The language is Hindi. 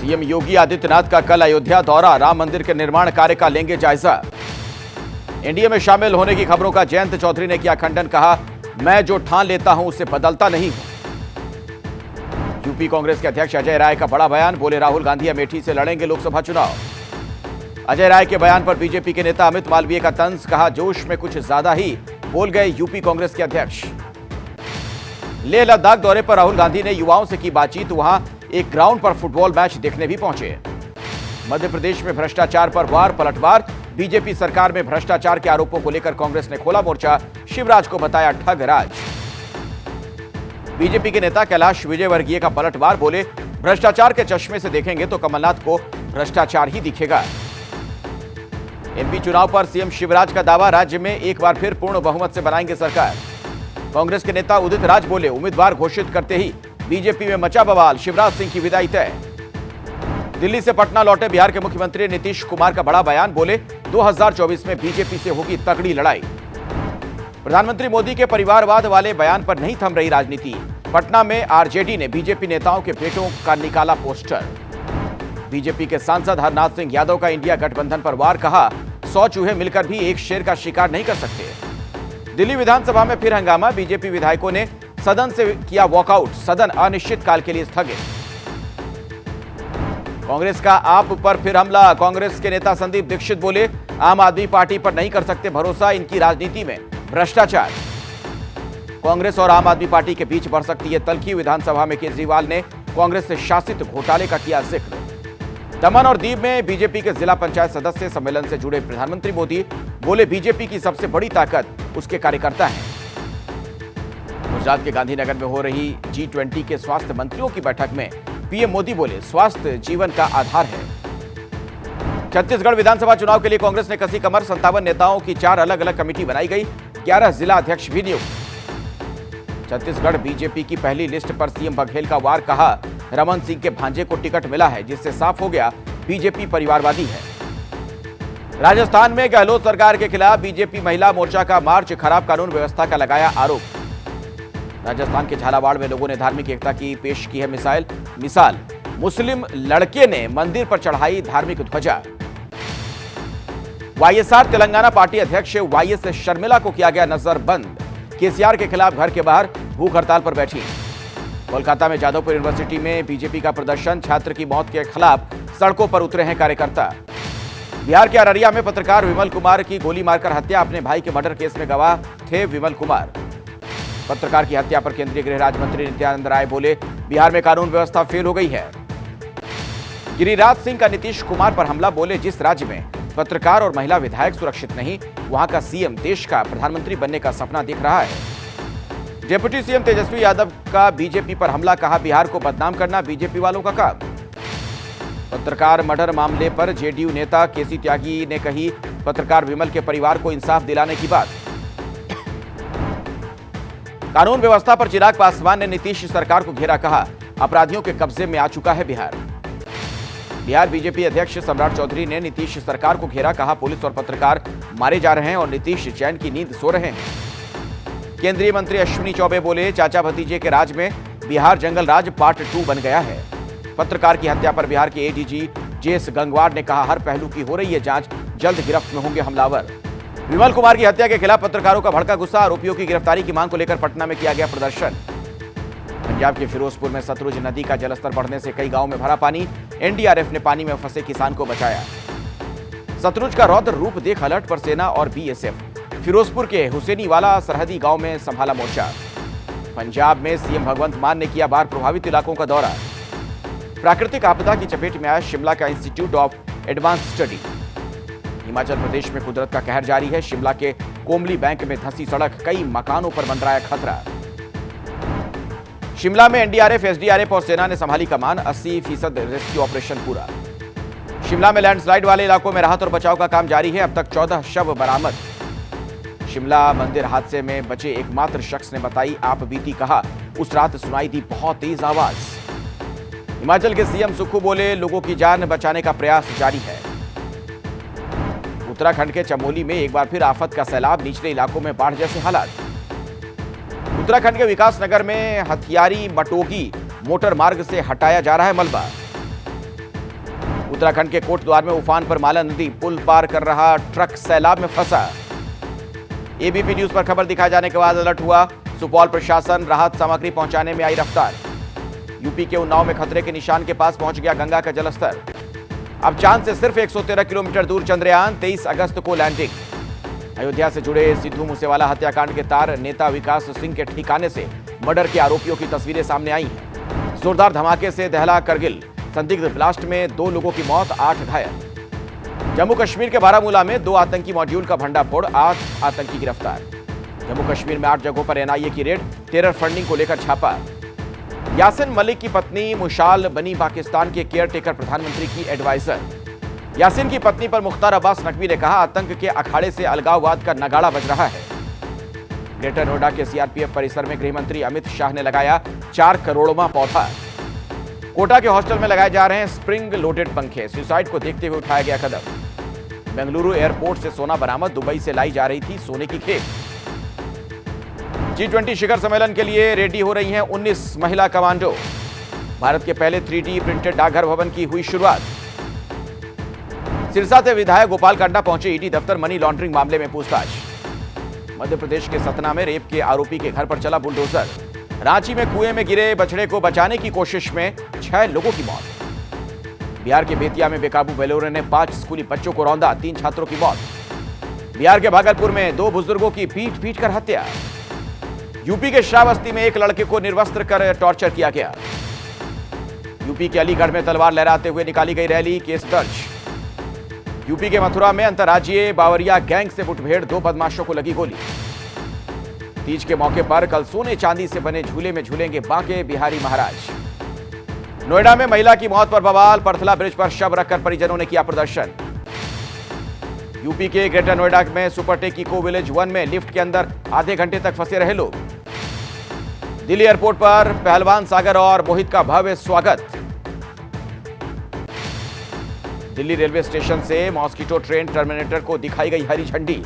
सीएम योगी आदित्यनाथ का कल अयोध्या दौरा, राम मंदिर के निर्माण कार्य का लेंगे जायजा। एनडीए में शामिल होने की खबरों का जयंत चौधरी ने किया खंडन, कहा मैं जो ठान लेता हूं उसे बदलता नहीं हूं। यूपी कांग्रेस के अध्यक्ष अजय राय का बड़ा बयान, बोले राहुल गांधी अमेठी से लड़ेंगे लोकसभा चुनाव। अजय राय के बयान पर बीजेपी के नेता अमित मालवीय का तंज, कहा जोश में कुछ ज्यादा ही बोल गए यूपी कांग्रेस के अध्यक्ष। लेह लद्दाख दौरे पर राहुल गांधी ने युवाओं से की बातचीत, वहां एक ग्राउंड पर फुटबॉल मैच देखने भी पहुंचे। मध्य प्रदेश में भ्रष्टाचार पर वार पलटवार, बीजेपी सरकार में भ्रष्टाचार के आरोपों को लेकर कांग्रेस ने खोला मोर्चा, शिवराज को बताया ठग राज। बीजेपी के नेता कैलाश विजयवर्गीय का पलटवार, बोले भ्रष्टाचार के चश्मे से देखेंगे तो कमलनाथ को भ्रष्टाचार ही दिखेगा। एमपी चुनाव पर सीएम शिवराज का दावा, राज्य में एक बार फिर पूर्ण बहुमत से बनाएंगे सरकार। कांग्रेस के नेता उदित राज बोले उम्मीदवार घोषित करते ही बीजेपी में मचा बवाल, शिवराज सिंह की विदाई तय। दिल्ली से पटना लौटे बिहार के मुख्यमंत्री नीतीश कुमार का बड़ा बयान, बोले 2024 में बीजेपी से होगी तगड़ी लड़ाई। प्रधानमंत्री मोदी के परिवारवाद वाले बयान पर नहीं थम रही राजनीति, पटना में आरजेडी ने बीजेपी नेताओं के बेटों का निकाला पोस्टर। बीजेपी के सांसद हरनाथ सिंह यादव का इंडिया गठबंधन पर वार, कहा 100 चूहे मिलकर भी एक शेर का शिकार नहीं कर सकते। दिल्ली विधानसभा में फिर हंगामा, बीजेपी विधायकों ने सदन से किया वॉकआउट, सदन अनिश्चित काल के लिए स्थगित। कांग्रेस का आप पर फिर हमला, कांग्रेस के नेता संदीप दीक्षित बोले आम आदमी पार्टी पर नहीं कर सकते भरोसा, इनकी राजनीति में भ्रष्टाचार। कांग्रेस और आम आदमी पार्टी के बीच बढ़ सकती है तल्खी, विधानसभा में केजरीवाल ने कांग्रेस से शासित घोटाले का किया जिक्र। दमन और दीव में बीजेपी के जिला पंचायत सदस्य सम्मेलन से जुड़े प्रधानमंत्री मोदी बोले बीजेपी की सबसे बड़ी ताकत उसके कार्यकर्ता हैं। गुजरात के गांधीनगर में हो रही G20 के स्वास्थ्य मंत्रियों की बैठक में पीएम मोदी बोले स्वास्थ्य जीवन का आधार है। छत्तीसगढ़ विधानसभा चुनाव के लिए कांग्रेस ने कसी कमर, 57 नेताओं की 4 अलग अलग कमेटी बनाई गई, 11 जिला अध्यक्ष भी नियुक्त। छत्तीसगढ़ बीजेपी की पहली लिस्ट पर सीएम बघेल का वार, कहा रमन सिंह के भांजे को टिकट मिला है, जिससे साफ हो गया बीजेपी परिवारवादी है। राजस्थान में गहलोत सरकार के खिलाफ बीजेपी महिला मोर्चा का मार्च, खराब कानून व्यवस्था का लगाया आरोप। राजस्थान के झालावाड़ में लोगों ने धार्मिक एकता की पेश की है मिसाल, मुस्लिम लड़के ने मंदिर पर चढ़ाई धार्मिक ध्वजा। वाईएसआर तेलंगाना पार्टी अध्यक्ष वाईएस शर्मिला को किया गया नजरबंद, केसीआर के खिलाफ घर के बाहर भूख हड़ताल पर बैठी। कोलकाता में जादवपुर यूनिवर्सिटी में बीजेपी का प्रदर्शन, छात्र की मौत के खिलाफ सड़कों पर उतरे हैं कार्यकर्ता। बिहार के अररिया में पत्रकार विमल कुमार की गोली मारकर हत्या, अपने भाई के मर्डर केस में गवाह थे विमल कुमार। पत्रकार की हत्या पर केंद्रीय गृह राज्य मंत्री नित्यानंद राय बोले बिहार में कानून व्यवस्था फेल हो गई है। गिरिराज सिंह का नीतीश कुमार पर हमला, बोले जिस राज्य में पत्रकार और महिला विधायक सुरक्षित नहीं, वहां का सीएम देश का प्रधानमंत्री बनने का सपना देख रहा है। डिप्टी सीएम तेजस्वी यादव का बीजेपी पर हमला, कहा बिहार को बदनाम करना बीजेपी वालों का काम। पत्रकार मर्डर मामले पर जेडीयू नेता केसी त्यागी ने कही पत्रकार विमल के परिवार को इंसाफ दिलाने की बात। कानून व्यवस्था पर चिराग पासवान ने नीतीश सरकार को घेरा, कहा अपराधियों के कब्जे में आ चुका है बिहार। बिहार बीजेपी अध्यक्ष सम्राट चौधरी ने नीतीश सरकार को घेरा, कहा पुलिस और पत्रकार मारे जा रहे हैं और नीतीश चैन की नींद सो रहे हैं। केंद्रीय मंत्री अश्विनी चौबे बोले चाचा भतीजे के राज में बिहार जंगल राज पार्ट 2 बन गया है। पत्रकार की हत्या पर बिहार के एडीजी जेएस गंगवार ने कहा हर पहलू की हो रही है जांच, जल्द गिरफ्त में होंगे हमलावर। विमल कुमार की हत्या के खिलाफ पत्रकारों का भड़का गुस्सा, आरोपियों की गिरफ्तारी की मांग को लेकर पटना में किया गया प्रदर्शन। पंजाब के फिरोजपुर में सतलुज नदी का जलस्तर बढ़ने से कई गांवों में भरा पानी, एनडीआरएफ ने पानी में फंसे किसान को बचाया। सतलुज का रौद्र रूप देख अलर्ट पर सेना और बीएसएफ। फिरोजपुर के हुसैनीवाला सरहदी गांव में संभाला मोर्चा। पंजाब में सीएम भगवंत मान ने किया बाढ़ प्रभावित इलाकों का दौरा। प्राकृतिक आपदा की चपेट में आया शिमला का institute of advance study. Himachal Pradesh में कुदरत का कहर जारी है, शिमला के कोमली बैंक में धंसी सड़क, कई मकानों पर मंडराया खतरा। शिमला में एनडीआरएफ, एसडीआरएफ और सेना ने संभाली कमान, 80% रेस्क्यू ऑपरेशन पूरा। शिमला में लैंडस्लाइड वाले इलाकों में राहत और बचाव का काम जारी है, अब तक 14 शव बरामद। शिमला मंदिर हादसे में बचे एकमात्र शख्स ने बताई आप बीती, कहा उस रात सुनाई दी बहुत तेज आवाज। हिमाचल के सीएम सुक्खू बोले लोगों की जान बचाने का प्रयास जारी है। उत्तराखंड के चमोली में एक बार फिर आफत का सैलाब, निचले इलाकों में बाढ़ जैसे हालात। उत्तराखंड के विकासनगर में हथियारी मटोगी मोटर मार्ग से हटाया जा रहा है मलबा। उत्तराखंड के कोटद्वार में उफान पर माला नदी पुल पार कर रहा ट्रक सैलाब में फंसा। एबीपी न्यूज पर खबर दिखाए जाने के बाद अलर्ट हुआ। सुपौल प्रशासन राहत सामग्री पहुंचाने में आई रफ्तार। यूपी के उन्नाव में खतरे के निशान के पास पहुंच गया गंगा का जलस्तर। अब चांद से सिर्फ 113 किलोमीटर दूर चंद्रयान, 23 अगस्त को लैंडिंग। अयोध्या से जुड़े सिद्धू मूसेवाला हत्याकांड के तार नेता विकास सिंह के ठिकाने से मर्डर के आरोपियों की तस्वीरें सामने आई हैं। जोरदार धमाके से दहला करगिल, संदिग्ध ब्लास्ट में 2 लोगों की मौत, 8 घायल। जम्मू कश्मीर के बारामूला में 2 आतंकी मॉड्यूल का भंडाफोड़, 8 आतंकी गिरफ्तार। जम्मू कश्मीर में 8 जगहों पर एनआईए की रेड, टेरर फंडिंग को लेकर छापा। यासिन मलिक की पत्नी मुशाल बनी पाकिस्तान के केयरटेकर प्रधानमंत्री की एडवाइजर। यासिन की पत्नी पर मुख्तार अब्बास नकवी ने कहा, आतंक के अखाड़े से अलगाववाद का नगाड़ा बज रहा है। ग्रेटर नोएडा के सीआरपीएफ परिसर में गृहमंत्री अमित शाह ने लगाया 4 करोड़वां पौधा। कोटा के हॉस्टल में लगाए जा रहे हैं स्प्रिंग लोडेड पंखे, सुसाइड को देखते हुए उठाया गया कदम। बेंगलुरु एयरपोर्ट से सोना बरामद, दुबई से लाई जा रही थी सोने की खेप। G20 शिखर सम्मेलन के लिए रेडी हो रही हैं 19 महिला कमांडो। भारत के पहले 3D प्रिंटेड डाकघर भवन की हुई शुरुआत। सिरसा से विधायक गोपाल कांडा पहुंचे ईडी दफ्तर, मनी लॉन्ड्रिंग मामले में पूछताछ। मध्य प्रदेश के सतना में रेप के आरोपी के घर पर चला बुलडोजर। रांची में कुएं में गिरे बछड़े को बचाने की कोशिश में 6 लोगों की मौत। बिहार के बेतिया में बेकाबू बेलोरे ने 5 स्कूली बच्चों को रौंदा, 3 छात्रों की मौत। बिहार के भागलपुर में 2 बुजुर्गों की पीट कर हत्या। यूपी के श्रावस्ती में एक लड़के को निर्वस्त्र कर टॉर्चर किया गया। यूपी के अलीगढ़ में तलवार लहराते हुए निकाली गई रैली, केस दर्ज। यूपी के मथुरा में अंतर्राज्यीय बावरिया गैंग से मुठभेड़, 2 बदमाशों को लगी गोली। तीज के मौके पर कल सोने चांदी से बने झूले में झूलेंगे बांके बिहारी महाराज। नोएडा में महिला की मौत पर बवाल, परथला ब्रिज पर शव रखकर परिजनों ने किया प्रदर्शन। यूपी के ग्रेटर नोएडा में सुपरटेक इको विलेज 1 में लिफ्ट के अंदर आधे घंटे तक फंसे रहे लोग। दिल्ली एयरपोर्ट पर पहलवान सागर और मोहित का भव्य स्वागत। दिल्ली रेलवे स्टेशन से मॉस्किटो ट्रेन टर्मिनेटर को दिखाई गई हरी झंडी।